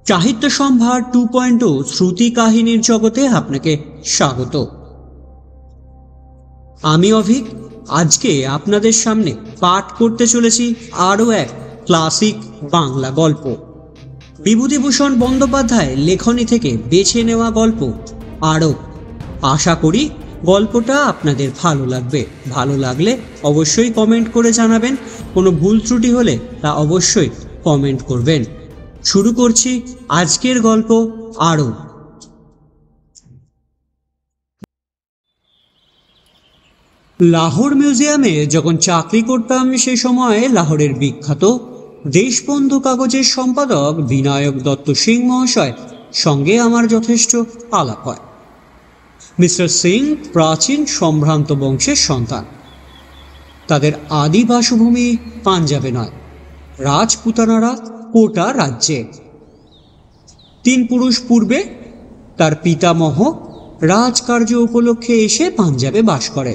সাহিত্য সম্ভার 2.0 শ্রুতি কাহিনীর জগতে আপনাকে স্বাগত। আমি অভিক। আজকে আপনাদের সামনে পাঠ করতে চলেছি আরও এক ক্লাসিক বাংলা গল্প, বিভূতিভূষণ বন্দ্যোপাধ্যায়ের লেখনী থেকে বেছে নেওয়া গল্প আরব। আশা করি গল্পটা আপনাদের ভালো লাগবে। ভালো লাগলে অবশ্যই কমেন্ট করে জানাবেন। কোনো ভুল ত্রুটি হলে তা অবশ্যই কমেন্ট করবেন। শুরু করছি আজকের গল্প আরব। লাহোর মিউজিয়ামে যখন চাকরি করতাম সে সময় লাহোরের বিখ্যাত দেশবন্ধু কাগজের সম্পাদক বিনায়ক দত্ত সিং মহাশয় সঙ্গে আমার যথেষ্ট আলাপ হয়। মিস্টার সিং প্রাচীন সম্ভ্রান্ত বংশের সন্তান। তাদের আদি বাসভূমি পাঞ্জাবে নয়, রাজপুতানারা কোটা রাজ্যে। 3 পুরুষ পূর্বে তার পিতামহ রাজকার্য উপলক্ষে এসে পাঞ্জাবে বাস করে।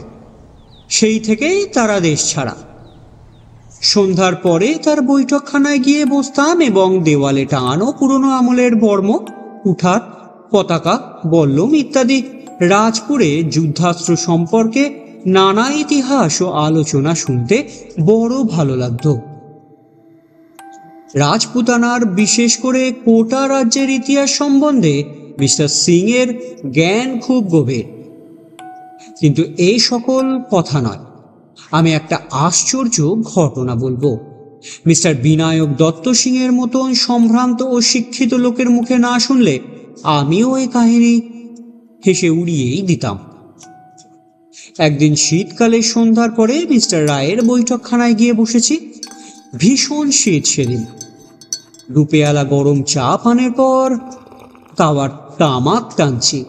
সেই থেকেই তারা দেশ ছাড়া। সন্ধ্যার পরে তার বৈঠকখানায় গিয়ে বসতাম এবং দেওয়ালে টাঙানো পুরনো আমলের বর্ম, কুঠার, পতাকা, বল্লম ইত্যাদি রাজপুরে যুদ্ধাস্ত্র সম্পর্কে নানা ইতিহাস ও আলোচনা শুনতে বড় ভালো লাগত। রাজপুতানার বিশেষ করে কোটা রাজ্যের ইতিহাস সম্বন্ধে মিস্টার সিং এর জ্ঞান খুব গভীর। কিন্তু এই সকল কথা নয়, আমি একটা আশ্চর্য ঘটনা বলবো। মিস্টার বিনায়ক দত্ত সিং এর মতন সম্ভ্রান্ত ও শিক্ষিত লোকের মুখে না শুনলে আমিও এই কাহিনী হেসে উড়িয়েই দিতাম। একদিন শীতকালে সন্ধ্যার পরে মিস্টার রায়ের বৈঠকখানায় গিয়ে বসেছি। ভীষণ শীত সেদিন। রুপেয়ালা গরম চা পানের পর তাওয়ার তামাক টানছি।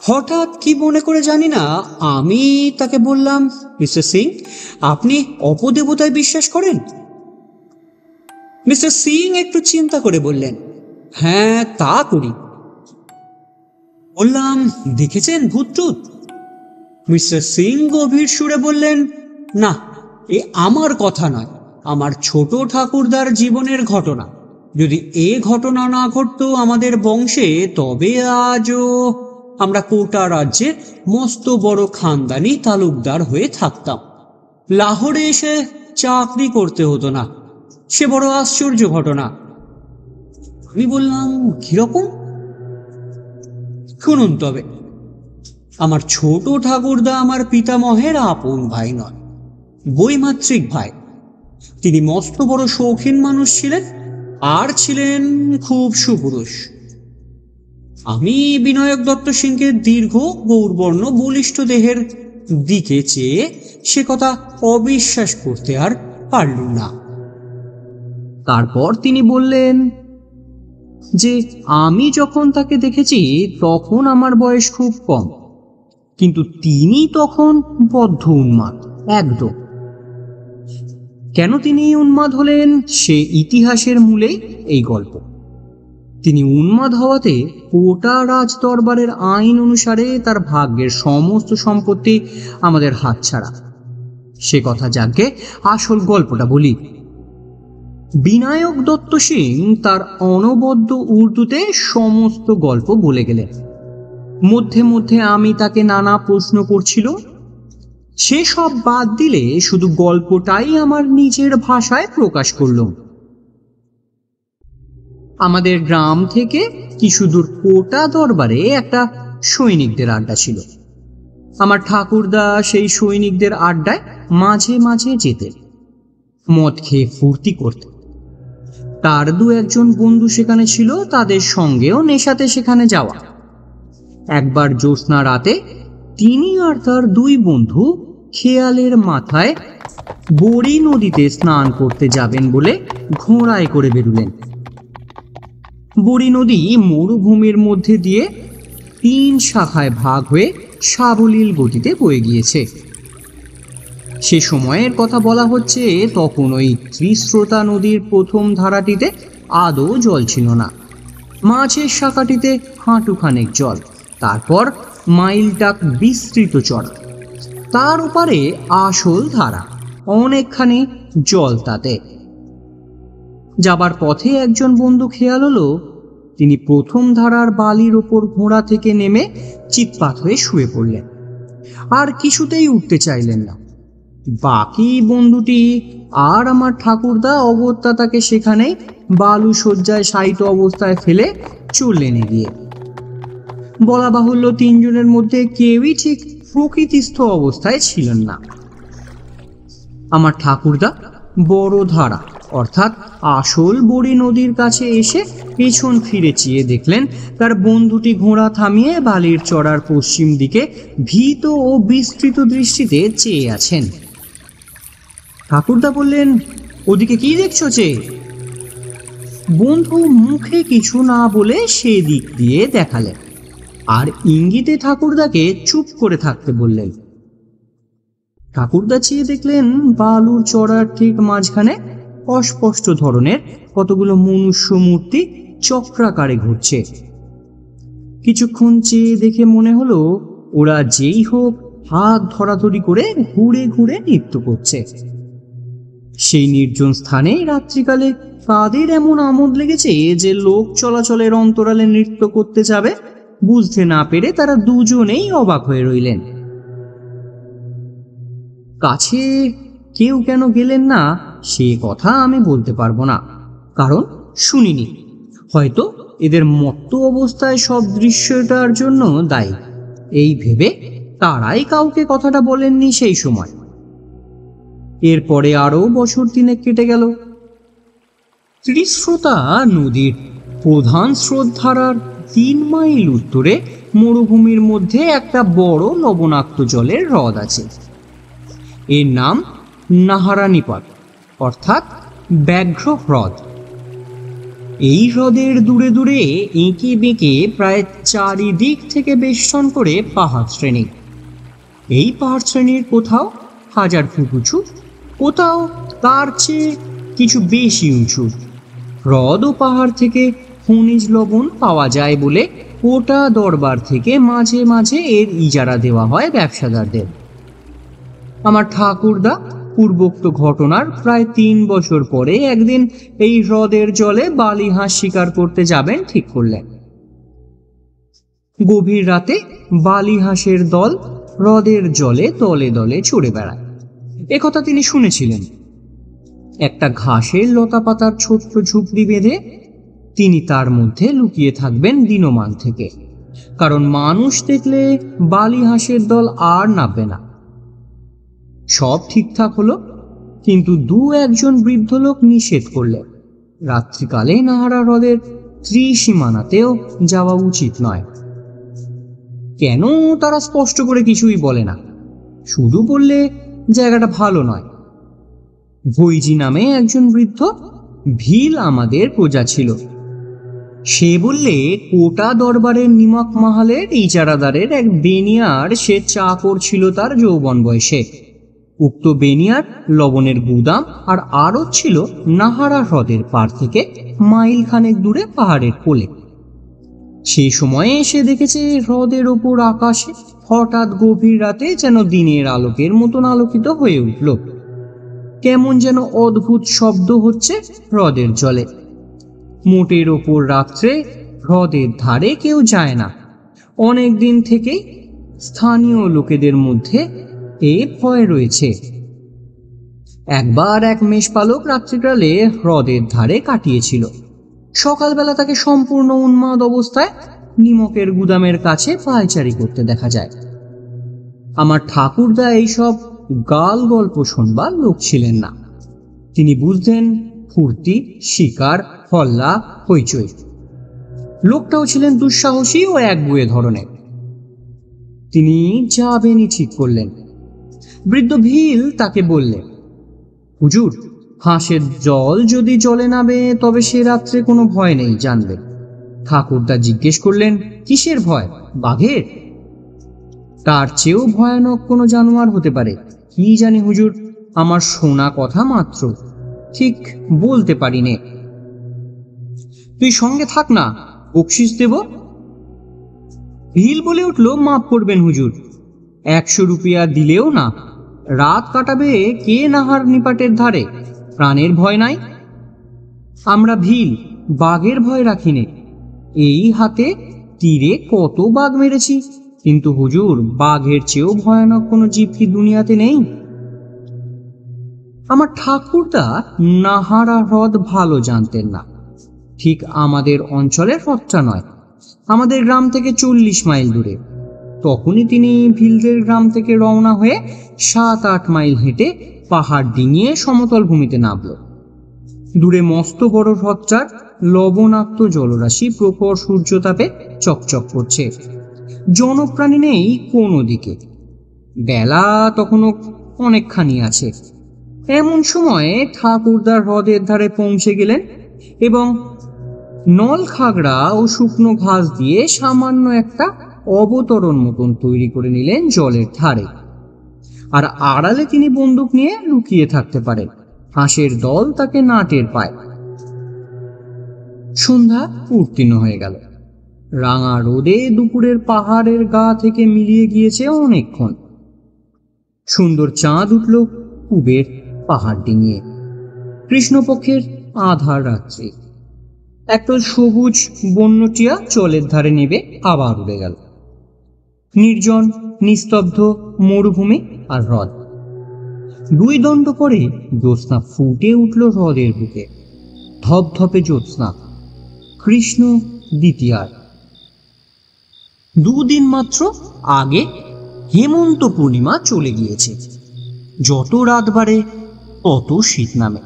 হঠাৎ কি মনে করে জানি না আমি তাকে বললাম, মিস্টার সিং, আপনি অপদেবতায় বিশ্বাস করেন? মিস্টার সিং একটু চিন্তা করে বললেন, হ্যাঁ তা করি। বললাম, দেখেছেন ভূত-টুত? মিস্টার সিং গভীর সুরে বললেন, না, এ আমার কথা নয়, আমার ছোট ঠাকুরদার জীবনের ঘটনা। যদি এ ঘটনা না ঘটতো আমাদের বংশে, তবে আজও আমরা কোটা রাজ্যে মস্ত বড় খানদানি তালুকদার হয়ে থাকতাম। লাহোরে এসে চাকরি করতে হতো না। সে বড় আশ্চর্য ঘটনা। আমি বললাম, কিরকম? শুনুন তবে। আমার ছোট ঠাকুরদা আমার পিতামহের আপন ভাই নয়, বৈমাত্রিক ভাই। তিনি মস্ত বড় শৌখিন মানুষ ছিলেন, আর ছিলেন খুব সুপুরুষ। আমি বিনায়ক দত্ত সিংকে দীর্ঘ গৌরবর্ণ বলিষ্ঠ দেহের দিকে চেয়ে সে কথা অবিশ্বাস করতে আর পারলুম না। তারপর তিনি বললেন যে আমি যখন তাকে দেখেছি তখন আমার বয়স খুব কম, কিন্তু তিনি তখন বদ্ধ উন্মাদ একদম। কেন তিনি উন্মাদ হলেন সে ইতিহাসের মূলেই এই গল্প। তিনি উন্মাদ হওয়াতে কোটা রাজ দরবারের আইন অনুসারে তার ভাগ্যের সমস্ত সম্পত্তি আমাদের হাতছাড়া। সে কথা যাকে, আসল গল্পটা বলি। বিনায়ক দত্ত সিং তার অনবদ্য উর্দুতে সমস্ত গল্প বলে গেলেন। মধ্যে মধ্যে আমি তাকে নানা প্রশ্ন করছিল। সে সব বাদ দিলে শুধু গল্পটাই আমার নিজের ভাষায় প্রকাশ করলাম। আমাদের গ্রাম থেকে কিছু দূর কোটা দরবারে একটা সৈনিকদের আড্ডা ছিল। আমার ঠাকুরদা সেই সৈনিকদের আড্ডায় মাঝে মাঝে যেতেন, মদ খেয়ে ফুর্তি করতেন। তার 2-1 বন্ধু সেখানে ছিল, তাদের সঙ্গেও নেশাতে সেখানে যাওয়া। একবার জ্যোৎস্না রাতে তিনি আর তার 2 বন্ধু খেয়ালের মাথায় বড়ি নদীতে স্নান করতে যাবেন বলে ঘোড়ায় করে বেরুলেন। বড়ি নদী মরুভূমির মধ্যে দিয়ে 3 শাখায় ভাগ হয়ে সাবলীল গতিতে বয়ে গিয়েছে। সে সময়ের কথা বলা হচ্ছে, তখন ওই ত্রিস্রোতা নদীর প্রথম ধারাটিতে আদৌ জল ছিল না। মাঝের শাখাটিতে হাঁটুখানেক জল, তারপর মাইলটাক বিস্তৃত চড়া, তার ওপারে আসল ধারা, অনেকখানি জল। তাতে যাবার পথে একজন বন্ধু খেয়াল হলো তিনি প্রথম ধারার বালির ওপর ঘোড়া থেকে নেমে চিৎপাত হয়ে শুয়ে পড়লেন। আর কিছুতেই উঠতে চাইলেন না। বাকি বন্ধুটি আর আমার ঠাকুরদা অগত্যা তাকে সেখানে বালু শয্যায় শায়িত অবস্থায় ফেলে চললেন এগিয়ে। বলা বাহুল্য, তিনজনের মধ্যে কেউই ঠিক প্রকৃতিস্থ অবস্থায় ছিলেন না। আমার ঠাকুরদা বড় ধারা অর্থাৎ আসল বড়ি নদীর কাছে এসে পেছন ফিরে চেয়ে দেখলেন তার বন্ধুটি ঘোড়া থামিয়ে বালির চড়ার পশ্চিম দিকে ভীত ও বিস্তৃত দৃষ্টিতে চেয়ে আছেন। ঠাকুরদা বললেন, ওদিকে কি দেখছো চেয়ে? বন্ধু মুখে কিছু না বলে সেদিক দিয়ে দেখালেন আর ইঙ্গিতে ঠাকুরদাকে চুপ করে থাকতে বললেন। ঠাকুরদা চেয়ে দেখলেন বালুর চড়ার ঠিক মাঝখানে অস্পষ্ট ধরনের কতগুলো মনুষ্য মূর্তি চক্রাকারে ঘুরছে। কিছুক্ষণ চেয়ে দেখে মনে হলো ওরা যেই হোক হাত ধরাধরি করে ঘুরে ঘুরে নৃত্য করছে। সেই নির্জন স্থানে রাত্রিকালে তাদের এমন আমোদ লেগেছে যে লোক চলাচলের অন্তরালে নৃত্য করতে যাবে বুঝতে না পেরে তারা দুজনেই অবাক হয়ে রইলেন। কাছে কেউ কেন গেলেন না সে কথা আমি বলতে পারবো না, কারণ শুনিনি। হয়তো এদের মত্ত অবস্থায় সব দৃশ্যটার জন্য দায়ী, এই ভেবে তারাই কাউকে কথাটা বলেননি সেই সময়। এরপরে আরো বছর 3 কেটে গেল। ত্রিস্রোতা নদীর প্রধান স্রোতধারার 3 মাইল উত্তরে মরুভূমির মধ্যে একটা বড় লবণাক্ত জলের হ্রদ আছে। এর নাম নাহারানিপাত অর্থাৎ ব্যাঘ্র হ্রদ। এই হ্রদের দূরে দূরে এঁকে বেঁকে প্রায় চারিদিক থেকে বেষ্টন করে পাহাড় শ্রেণী। এই পাহাড় শ্রেণীর কোথাও 1000 ফুট উঁচু, কোথাও তার চেয়ে কিছু বেশি উঁচু। হ্রদ ও পাহাড় থেকে খনিজ লবণ পাওয়া যায় বলে কোটা দরবার থেকে মাঝে মাঝে এর ইজারা দেওয়া হয় ব্যবসাদারদের। আমার ঠাকুরদা পূর্বোক্ত ঘটনার প্রায় 3 বছর পরে একদিন এই হ্রদের জলে বালি হাঁস শিকার করতে যাবেন ঠিক করলেন। গভীর রাতে বালি হাঁসের দল হ্রদের জলে দলে দলে চড়ে বেড়ায় একথা তিনি শুনেছিলেন। একটা ঘাসের লতা পাতার ছোট্ট ঝুপড়ি বেঁধে তিনি তার মধ্যে লুকিয়ে থাকবেন দিনমান থেকে, কারণ মানুষ দেখলে বালি হাঁসের দল আর নামবে না। সব ঠিকঠাক হলো, কিন্তু 2-1 বৃদ্ধ লোক নিষেধ করলেন রাত্রিকালে নাহারা হ্রদের ত্রিসীমানাতেও যাওয়া উচিত নয়। কেন তারা স্পষ্ট করে কিছুই বলে না, শুধু বললে জায়গাটা ভালো নয়। ভৈজি নামে একজন বৃদ্ধ ভিল আমাদের প্রজা ছিল। সে বললে কোটা দরবারের নিমক মাহালের ইজারাদারের এক বেনিয়ার সে চাকর ছিল তার যৌবন বয়সে। উক্ত বেনিয়ার লবণের গুদাম আর আরও ছিল নাহারা হ্রদের পার থেকে মাইল খানেক দূরে পাহাড়ের কোলে। সেই সময়ে এসে দেখেছে হ্রদের ওপর আকাশে হঠাৎ গভীর রাতে যেন দিনের আলোকের মতন আলোকিত হয়ে উঠল। কেমন যেন অদ্ভুত শব্দ হচ্ছে হ্রদের জলে। মোটের ওপর রাত্রে হ্রদের ধারে কেউ যায় না। অনেক দিন থেকেই স্থানীয় লোকেদের মধ্যে এ ভয় রয়েছে। একবার এক মেষপালক রাত্রিকালে হ্রদের ধারে কাটিয়েছিল। সকালবেলা তাকে সম্পূর্ণ উন্মাদ অবস্থায় নিমকের গুদামের কাছে পায়চারি করতে দেখা যায়। আমার ঠাকুরদা এইসব গাল গল্প শুনবার লোক ছিলেন না। তিনি বুঝতেন ফুর্তি, শিকার, হল্লা, হইচই। লোকটাও ছিলেন দুঃসাহসী ও একগুঁয়ে ধরনের। তিনি যাবেনই ঠিক করলেন। বৃদ্ধ ভিল তাকে বললেন, হুজুর, হাঁসের জল যদি জলে নামে তবে সে রাত্রে কোনো ভয় নেই, জানবে। ঠাকুরদা জিজ্ঞেস করলেন, কিসের ভয়? বাঘের? তার চেয়েও ভয়ানক কোনো জানোয়ার হতে পারে, কি জানি হুজুর, আমার শোনা কথা মাত্র, ঠিক বলতে পারি নে। তুই সঙ্গে থাক না, বকশিস দেব। ভিল বলে উঠল, মাফ করবেন হুজুর, 100 রুপিয়া দিলেও না। রাত কাটাবে কে নাহার নিপাটের ধারে? প্রাণের ভয় নাই। আমরা ভিল বাঘের ভয় রাখি নে। এই হাতে তীরে কত বাঘ মেরেছি, কিন্তু হুজুর, বাঘের চেয়েও ভয়ানক কোনো জীব কি দুনিয়াতে নেই? আমার ঠাকুরদা নাহারা হ্রদ ভালো জানতেন না। ঠিক আমাদের অঞ্চলের হ্রদটা নয়, আমাদের গ্রাম থেকে 40 মাইল দূরে। তখনই তিনি ভিলদের গ্রাম থেকে রওনা হয়ে 7-8 মাইল হেঁটে পাহাড় ডিঙিয়ে সমতল ভূমিতে নামল। দূরে মস্ত বড় হ্রদটার লবণাক্ত জলরাশি প্রখর সূর্যতাপে চকচক করছে। জনপ্রাণী নেই কোনো দিকে। বেলা তখনও অনেকখানি আছে। এমন সময়ে ঠাকুরদার হ্রদের ধারে পৌঁছে গেলেন এবং নল খাগড়া ও শুকনো ঘাস দিয়ে সামান্য একটা অবতরণ মতন তৈরি করে নিলেন জলের ধারে। আর আড়ালে তিনি বন্দুক নিয়ে লুকিয়ে থাকতে পারেন। হাঁসের দল তাকে না টের পায়। সন্ধ্যা উত্তীর্ণ হয়ে গেল। রাঙা রোদে দুপুরের পাহাড়ের গা থেকে মিলিয়ে গিয়েছে অনেকক্ষণ। সুন্দর চাঁদ উঠল পূবের পাহাড় ডিঙিয়ে। কৃষ্ণপক্ষের আধার রাত্রি। একদল সবুজ বন্যটিয়া জলের ধারে নেবে আবার উড়ে গেল। নির্জন নিস্তব্ধ মরুভূমি আর হ্রদ। 2 দণ্ড পরে জ্যোৎস্না ফুটে উঠল হ্রদের বুকে। ধপধপে জ্যোৎস্না, কৃষ্ণ দ্বিতীয়ার। 2 দিন মাত্র আগে হেমন্ত পূর্ণিমা চলে গিয়েছে। যত রাত বাড়ে তত শীত নামে।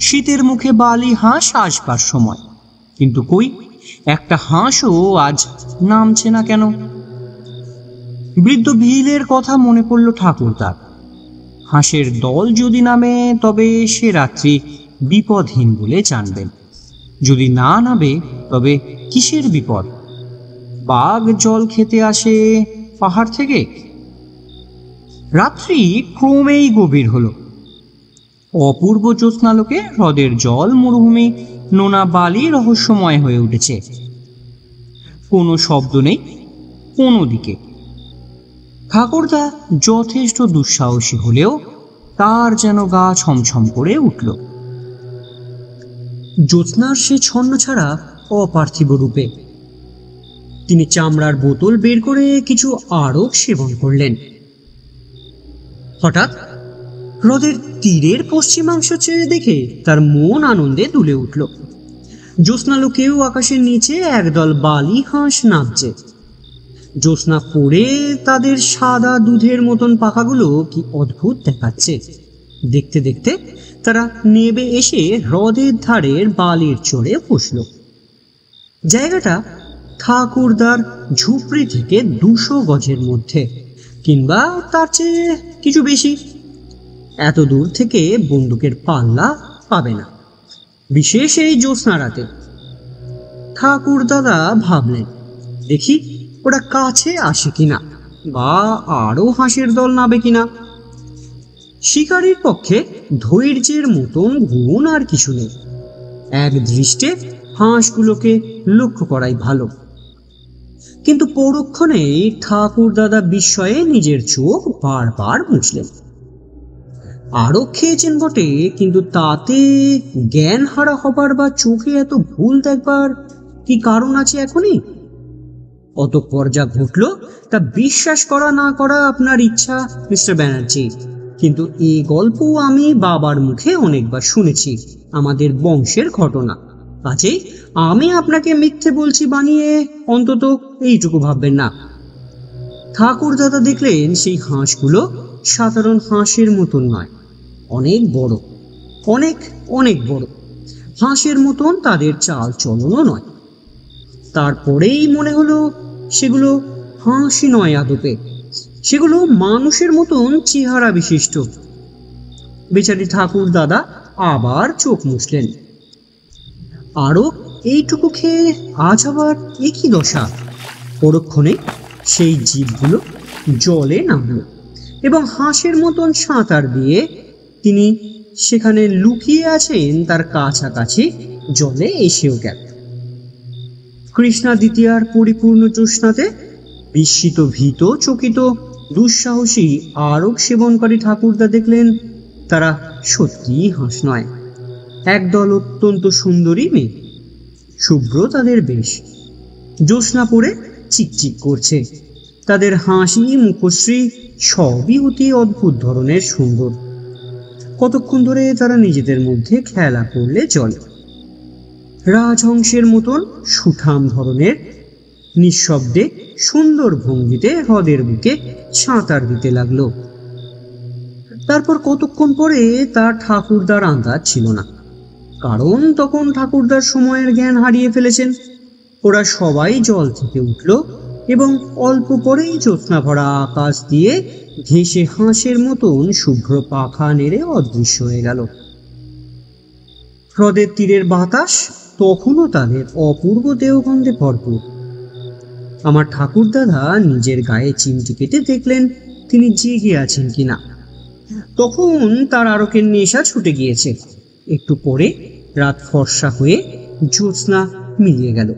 শীতের মুখে বালি হাঁস আসবার সময়, কিন্তু কই একটা হাঁসও আজ নামছে না কেন? বৃদ্ধ ভিলের কথা মনে পড়ল ঠাকুরদার। হাঁসের দল যদি নামে তবে সে রাত্রি বিপদহীন বলে জানবেন। যদি না নামে তবে কিসের বিপদ? বাঘ জল খেতে আসে পাহাড় থেকে। রাত্রি ক্রমেই গভীর হলো। অপূর্ব জ্যোৎস্নালোকে হ্রদের জল মরুভূমি নোনা বালি রহস্যময় হয়ে উঠেছে। কোনো শব্দ নেই কোনো দিকে। ঠাকুরদা যথেষ্ট দুঃসাহসী হলেও তার যেন গা ছমছম করে উঠল। জ্যোৎস্নার সে ছন্ন ছাড়া অপার্থিব রূপে তিনি চামড়ার বোতল বের করে কিছু আরক সেবন করলেন। হঠাৎ হ্রদের তীরের পশ্চিমাংশ চেয়ে দেখে তার মন আনন্দে দুলে উঠল। জ্যোৎস্নালোকেও আকাশের নিচে একদল বালি হাঁস নাচছে। জ্যোৎস্না পড়ে তাদের সাদা দুধের মতন পাখাগুলো কি অদ্ভুত দেখাচ্ছে। দেখতে দেখতে তারা নেবে এসে হ্রদের ধারের বালির চড়ে বসল। জায়গাটা ঠাকুরদার ঝুপড়ি থেকে 200 গজের মধ্যে, কিংবা তার চেয়ে কিছু বেশি। এত দূর থেকে বন্দুকের পাল্লা পাবে না, বিশেষ এই জ্যোৎস্না রাতে। ঠাকুরদাদা ভাবলেন, দেখি ওরা কাছে আসে কিনা, বা আরো হাঁসের দল নাবে কিনা। শিকারীর পক্ষে ধৈর্যের মতন গুণ আর কিছু নেই। এক দৃষ্টে হাঁসগুলোকে লক্ষ্য করাই ভালো। কিন্তু পরক্ষণেই ঠাকুরদাদা বিস্ময়ে নিজের চোখ বারবার মুছলেন। আরো খেয়েছেন বটে, কিন্তু তাতে জ্ঞান হারা হবার বা চোখে এত ভুল দেখবার কি কারণ আছে এখনই? অতঃপর যা ঘটল তা বিশ্বাস করা না করা আপনার ইচ্ছা মিস্টার ব্যানার্জি, কিন্তু এই গল্প আমি বাবার মুখে অনেকবার শুনেছি, আমাদের বংশের ঘটনা। কাজেই আমি আপনাকে মিথ্যে বলছি বানিয়ে অন্তত এইটুকু ভাববেন না। ঠাকুরদাদা দেখলেন সেই হাঁসগুলো সাধারণ হাঁসের মতন নয়, অনেক বড়, অনেক অনেক বড়। হাঁসের মতন তাদের চাল চলনও নয়। তারপরেই মনে হলো সেগুলো হাঁসই নয় আদপে, সেগুলো মানুষের মতন চেহারা বিশিষ্ট। বেচারি ঠাকুরদাদা আবার চোখ মুছলেন। আরো এইটুকু খেয়ে আজ আবার একই দশা। পরক্ষণে সেই জীবগুলো জলে নামল এবং হাঁসের মতন সাঁতার দিয়ে তিনি সেখানে লুকিয়ে আছেন তার কাছাকাছি জলে এসেও গেল। কৃষ্ণা দ্বিতীয়ার পরিপূর্ণ জ্যোৎস্নাতে বিস্মিত ভীত চকিত দুঃসাহসী আরক সেবনকারী ঠাকুরদা দেখলেন তারা সত্যিই হাঁস নয়, একদল অত্যন্ত সুন্দরী মেয়ে। শুভ্র তাদের বেশ, জ্যোৎস্না পড়ে চিকচিক করছে। তাদের হাসি মুখশ্রী সবই অতি অদ্ভুত ধরনের সুন্দর। কতক্ষণ ধরে তারা নিজেদের মধ্যে খেলা করলে চলে। রাজহংসের মতন সুঠাম ধরনের নিঃশব্দে সুন্দর ভঙ্গিতে হ্রদের বুকে সাঁতার দিতে লাগলো। তারপর কতক্ষণ পরে তার ঠাকুরদার আন্দাজ ছিল না, কারণ তখন ঠাকুরদার সময়ের জ্ঞান হারিয়ে ফেলেছেন। ওরা সবাই জল থেকে উঠল এবং অল্প পরেই জ্যোৎস্না ভরা আকাশ দিয়ে ঘেঁষে হাঁসের মতন শুভ্র পাখা নেড়ে অদৃশ্য হয়ে গেল। হ্রদের তীরের বাতাস তখনও তাদের অপূর্ব দেহগন্ধে ভরপুর। আমার ঠাকুরদাদা নিজের গায়ে চিমটি কেটে দেখলেন তিনি জেগে আছেন কিনা। তখন তার আরকের নেশা ছুটে গিয়েছে। একটু পরে রাত ফর্সা হয়ে জ্যোৎস্না মিলিয়ে গেল।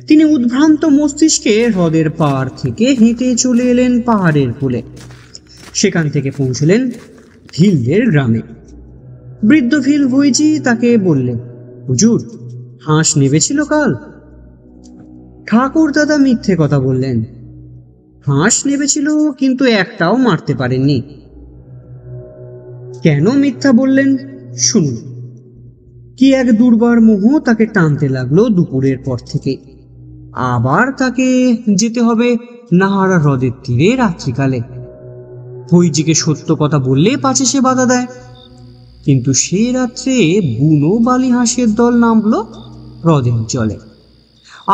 তিনি উদ্ভ্রান্ত মস্তিষ্কে হ্রদের পাড় থেকে হেঁটে চলে এলেন পাহাড়ের কোলে। সেখান থেকে পৌঁছলেন ভিলদের গ্রামে। বৃদ্ধ ভিল ভইজি তাকে বললেন, হুজুর, হাঁস নেবেছিল কাল? ঠাকুর দাদা মিথ্যে কথা বললেন। হাঁস নেবেছিল, কিন্তু একটাও মারতে পারেননি। কেন মিথ্যা বললেন শুনুন। কি এক দুর্বার মোহ তাকে টানতে লাগলো দুপুরের পর থেকে। আবার তাকে যেতে হবে নাহারা হ্রদের তীরে রাত্রিকালে। ভইজিকে সত্য কথা বললে পাছে সে বাধা দেয়। কিন্তু সে রাত্রে বুনো বালি হাঁসের দল নামলো হ্রদের জলে,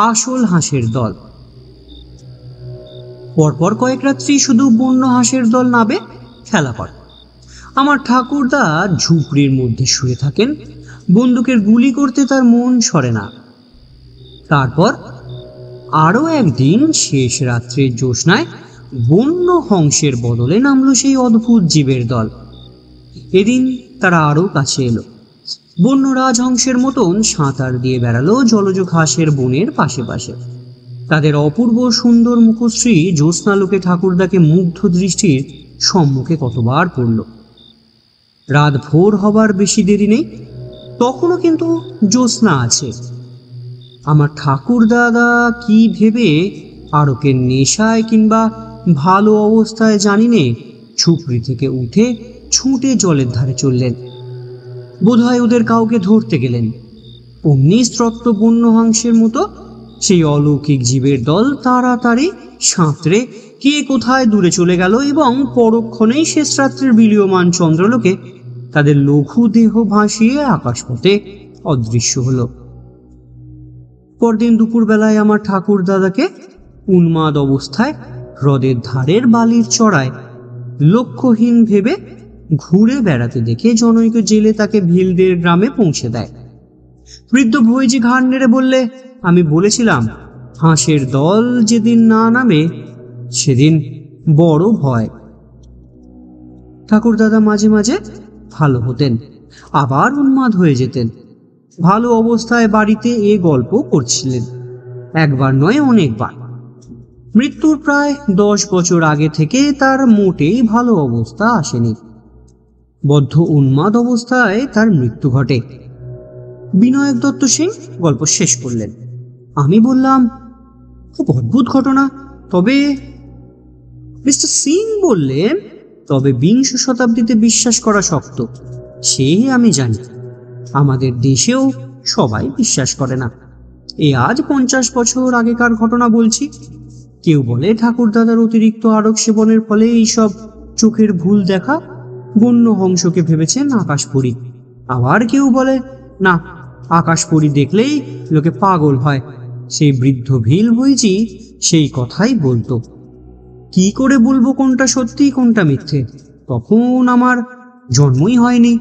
আসল হাঁসের দল। পরপর কয়েক রাত্রি শুধু বন্য হাঁসের দল নাবে খেলা করে। আমার ঠাকুরদা ঝুপড়ির মধ্যে শুয়ে থাকেন, বন্দুকের গুলি করতে তার মন সরে না। তারপর আরো একদিন শেষ রাত্রের জ্যোৎস্নায় বন্য হংসের বদলে নামলো সেই অদ্ভুত জীবের দল। এদিন তারা আরো কাছে এলো। বন্য রাজহংসের মতন সাঁতার দিয়ে বেড়ালো জলজ ঘাসের বনের পাশে পাশে। তাদের অপূর্ব সুন্দর মুখশ্রী জ্যোৎস্নালোকে ঠাকুরদাকে মুগ্ধ দৃষ্টির সম্মুখে কতবার পড়ল। রাত ভোর হবার বেশি দেরি নেই, তখনও কিন্তু জ্যোৎস্না আছে। আমার ঠাকুর দাদা কি ভেবে আরকের নেশায় কিংবা ভালো অবস্থায় জানি নে ঝুপড়ি থেকে উঠে ছুটে জলের ধারে চললেন। বোধহয় ওদের কাউকে ধরতে গেলেন। অমনি স্ত্রত্ব বন্য হাঁসের মতো সেই অলৌকিক জীবের দল তাড়াতাড়ি সাঁতরে কে কোথায় দূরে চলে গেল এবং পরক্ষণেই শেষ রাত্রের বিলীয়মান চন্দ্রলোকে তাদের লঘু দেহ ভাসিয়ে আকাশপথে অদৃশ্য হল। পরদিন দুপুরবেলায় আমার ঠাকুর দাদাকে উন্মাদ অবস্থায় হ্রদের ধারের বালির চড়ায় লক্ষ্যহীন ভেবে ঘুরে বেড়াতে দেখে জনৈক জেলে তাকে ভিলদের গ্রামে পৌঁছে দেয়। বৃদ্ধ ভইজি ঘাড় নেড়ে বললে, আমি বলেছিলাম হাঁসের দল যেদিন না নামে সেদিন বড় ভয়। ঠাকুর দাদা মাঝে মাঝে ভালো হতেন, আবার উন্মাদ হয়ে যেতেন। ভালো অবস্থায় বাড়িতে এ গল্প করছিলেন, একবার নয় অনেকবার। মৃত্যুর প্রায় 10 বছর আগে থেকে তার মোটেই ভালো অবস্থা আসেনি। বদ্ধ উন্মাদ অবস্থায় তার মৃত্যু ঘটে। বিনায়ক দত্ত সিং গল্প শেষ করলেন। আমি বললাম, খুব অদ্ভুত ঘটনা। তবে মিস্টার সিং বললেন, তবে 20 শতাব্দীতে বিশ্বাস করা শক্ত, সে আমি জানি। আমাদের দেশেও সবাই বিশ্বাস করে না। এই আজ 50 বছর আগেকার ঘটনা বলছি। কেউ বলে ঠাকুর দাদার অতিরিক্ত আরক সেবনের ফলে এইসব চোখের ভুল দেখা, বন্য হংসকে ভেবেছেন আকাশপরী। আবার কেউ বলে না, আকাশপরী দেখলেই লোকে পাগল হয়। সেই বৃদ্ধ ভিল ভইজি সেই কথাই বলতো। কি করে বলবো কোনটা সত্যি কোনটা মিথ্যে? তখন আমার জন্মই হয়নি।